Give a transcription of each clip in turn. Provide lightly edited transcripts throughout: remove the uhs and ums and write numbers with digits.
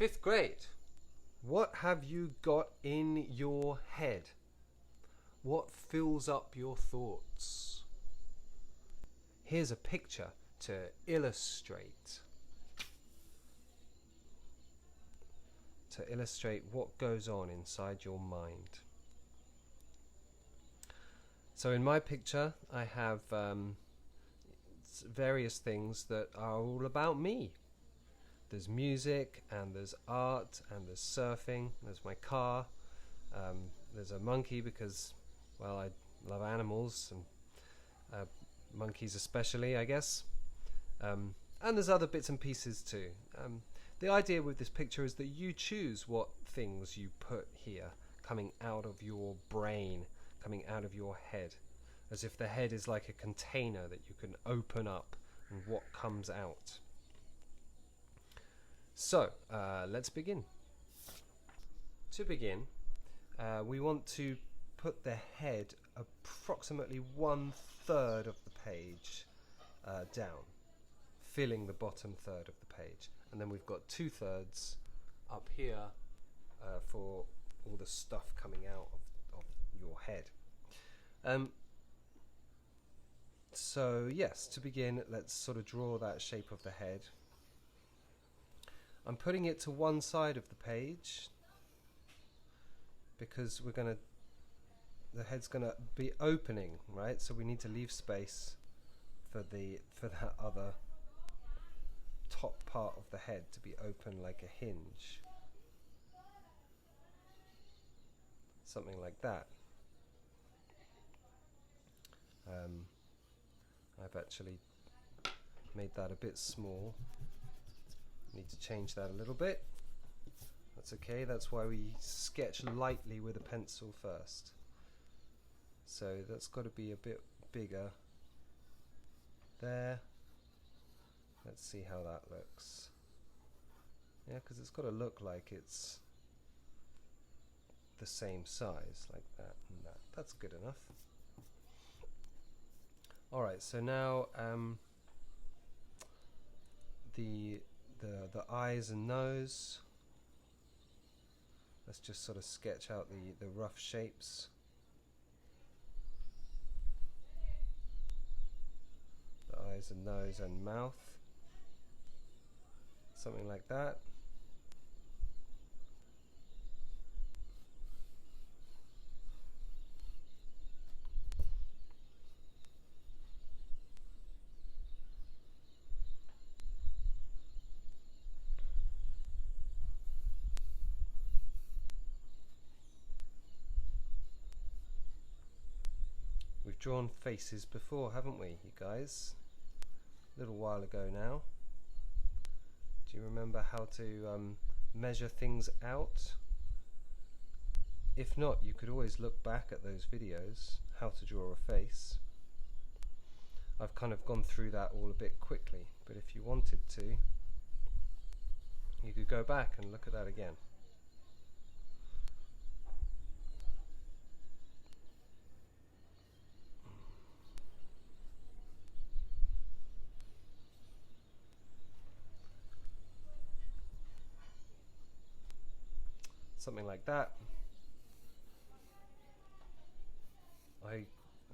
Fifth grade. What have you got in your head? What fills up your thoughts? Here's a picture to illustrate what goes on inside your mind. So in my picture I have various things that are all about me. There's music, and there's art, and there's surfing, there's my car, there's a monkey because, well, I love animals, and monkeys especially, I guess. And there's other bits and pieces too. The idea with this picture is that you choose what things you put here, coming out of your brain, coming out of your head, as if the head is like a container that you can open up and what comes out. So, let's begin. To begin, we want to put the head approximately 1/3 of the page down, filling the bottom third of the page. And then we've got 2/3 up here for all the stuff coming out of your head. So yes, to begin, let's sort of draw that shape of the head. I'm putting it to one side of the page because the head's gonna be opening, right? So we need to leave space for that other top part of the head to be open like a hinge. Something like that. I've actually made that a bit small. Need to change that a little bit. That's okay, that's why we sketch lightly with a pencil first. So that's got to be a bit bigger there. Let's see how that looks. Yeah, because it's got to look like it's the same size, like that and that. That's good enough. Alright, so now the eyes and nose. Let's just sort of sketch out the rough shapes. The eyes and nose and mouth. Something like that. We've drawn faces before, haven't we, you guys? A little while ago now. Do you remember how to measure things out? If not, you could always look back at those videos, how to draw a face. I've kind of gone through that all a bit quickly, but if you wanted to, you could go back and look at that again. Something like that.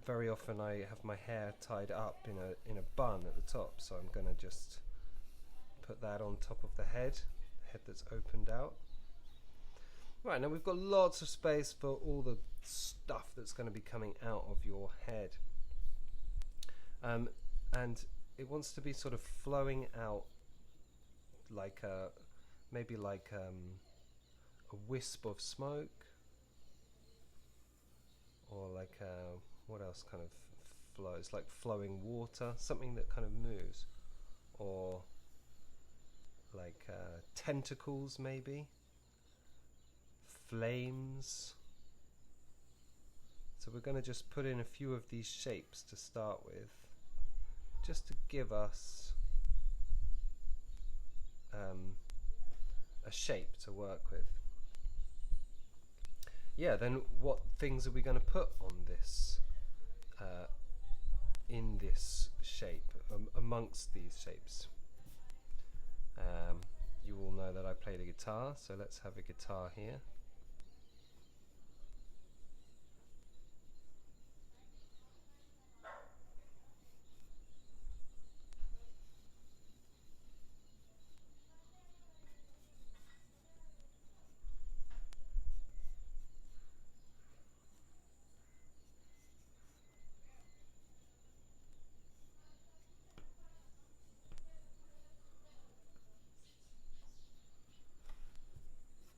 Very often I have my hair tied up in a bun at the top, so I'm gonna just put that on top of the head that's opened out. Right, now we've got lots of space for all the stuff that's going to be coming out of your head, and it wants to be sort of flowing out like maybe like a wisp of smoke, or like what else kind of flows, like flowing water, something that kind of moves, or like tentacles, maybe flames. So we're going to just put in a few of these shapes to start with, just to give us a shape to work with. Yeah, then what things are we going to put on this, in this shape, amongst these shapes? you all know that I play the guitar, so let's have a guitar here.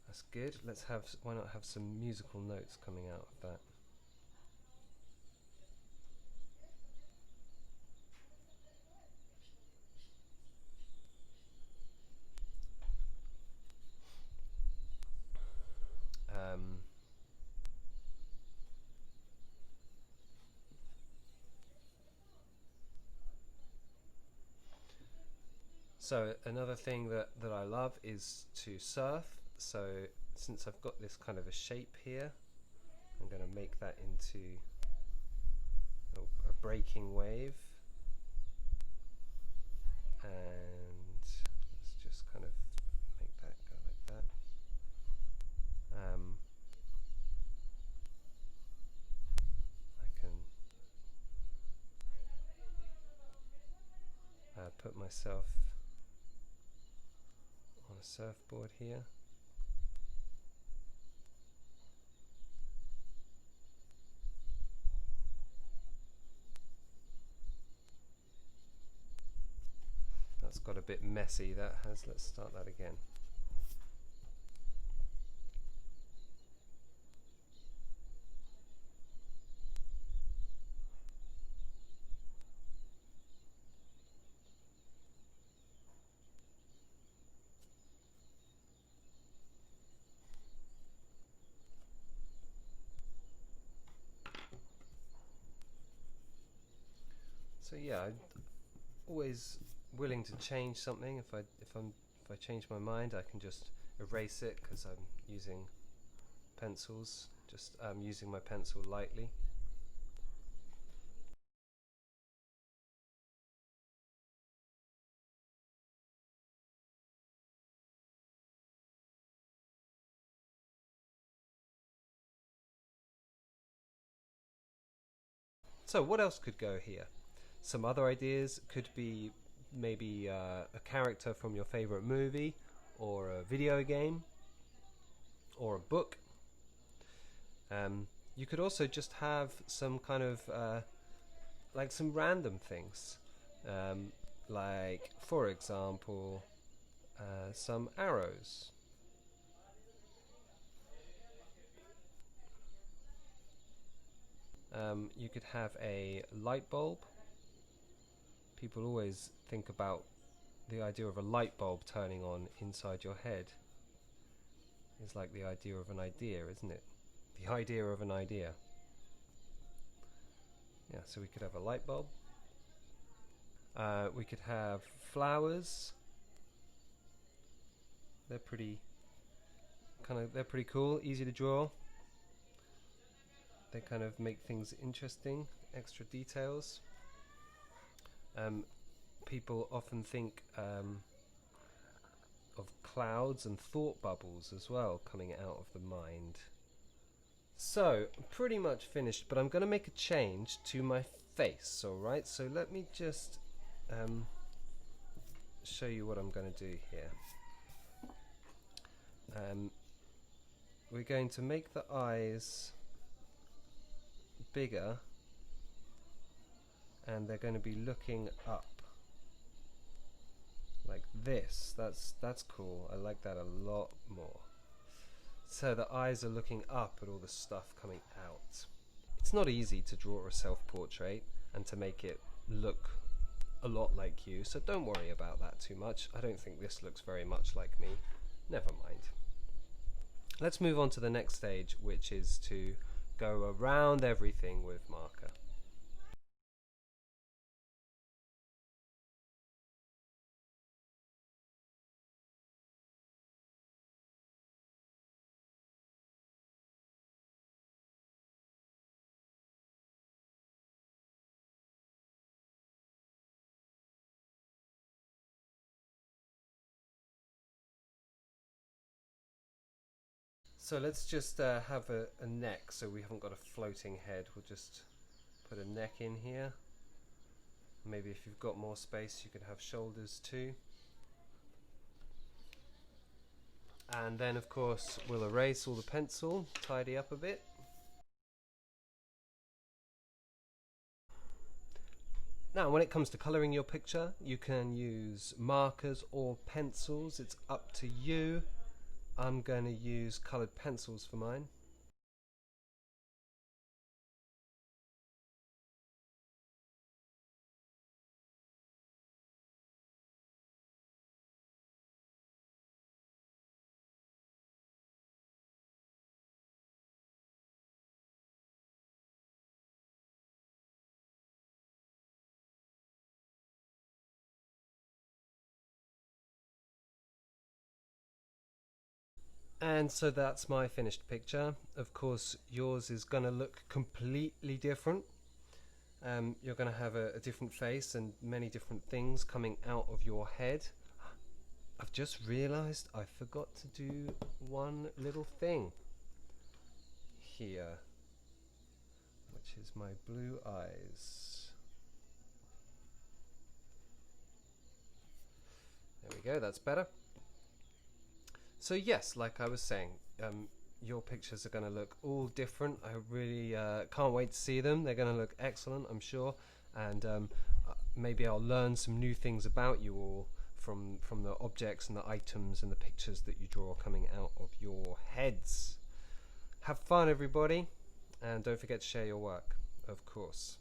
That's good. Let's have, why not have some musical notes coming out of that? So another thing that I love is to surf. So since I've got this kind of a shape here, I'm going to make that into a breaking wave. And let's just kind of make that go like that. I can put myself on a surfboard here. That's got a bit messy, that has. Let's start that again. So yeah, I'm always willing to change something. If I change my mind, I can just erase it because I'm using pencils. Just using my pencil lightly. So what else could go here? Some other ideas could be maybe a character from your favorite movie, or a video game, or a book. You could also just have some kind of like some random things, like for example some arrows. You could have a light bulb. People always think about the idea of a light bulb turning on inside your head. Is like the idea of an idea, isn't it? The idea of an idea. Yeah, so we could have a light bulb. We could have flowers. They're pretty cool, easy to draw. They kind of make things interesting, extra details. People often think of clouds and thought bubbles as well coming out of the mind. So, pretty much finished, but I'm going to make a change to my face, alright? So let me just show you what I'm going to do here. We're going to make the eyes bigger, and they're going to be looking up like this. That's cool. I like that a lot more. So the eyes are looking up at all the stuff coming out. It's not easy to draw a self-portrait and to make it look a lot like you, so don't worry about that too much. I don't think this looks very much like me. Never mind. Let's move on to the next stage, which is to go around everything with marker. So let's just have a neck, so we haven't got a floating head. We'll just put a neck in here. Maybe if you've got more space you could have shoulders too. And then of course we'll erase all the pencil, tidy up a bit. Now when it comes to colouring your picture, you can use markers or pencils, it's up to you. I'm going to use coloured pencils for mine. And so that's my finished picture. Of course yours is going to look completely different. You're going to have a different face and many different things coming out of your head. I've just realised I forgot to do one little thing here, which is my blue eyes. There we go, that's better. So yes, like I was saying, your pictures are going to look all different. I really can't wait to see them. They're going to look excellent, I'm sure, and maybe I'll learn some new things about you all from the objects and the items and the pictures that you draw coming out of your heads. Have fun, everybody, and don't forget to share your work, of course.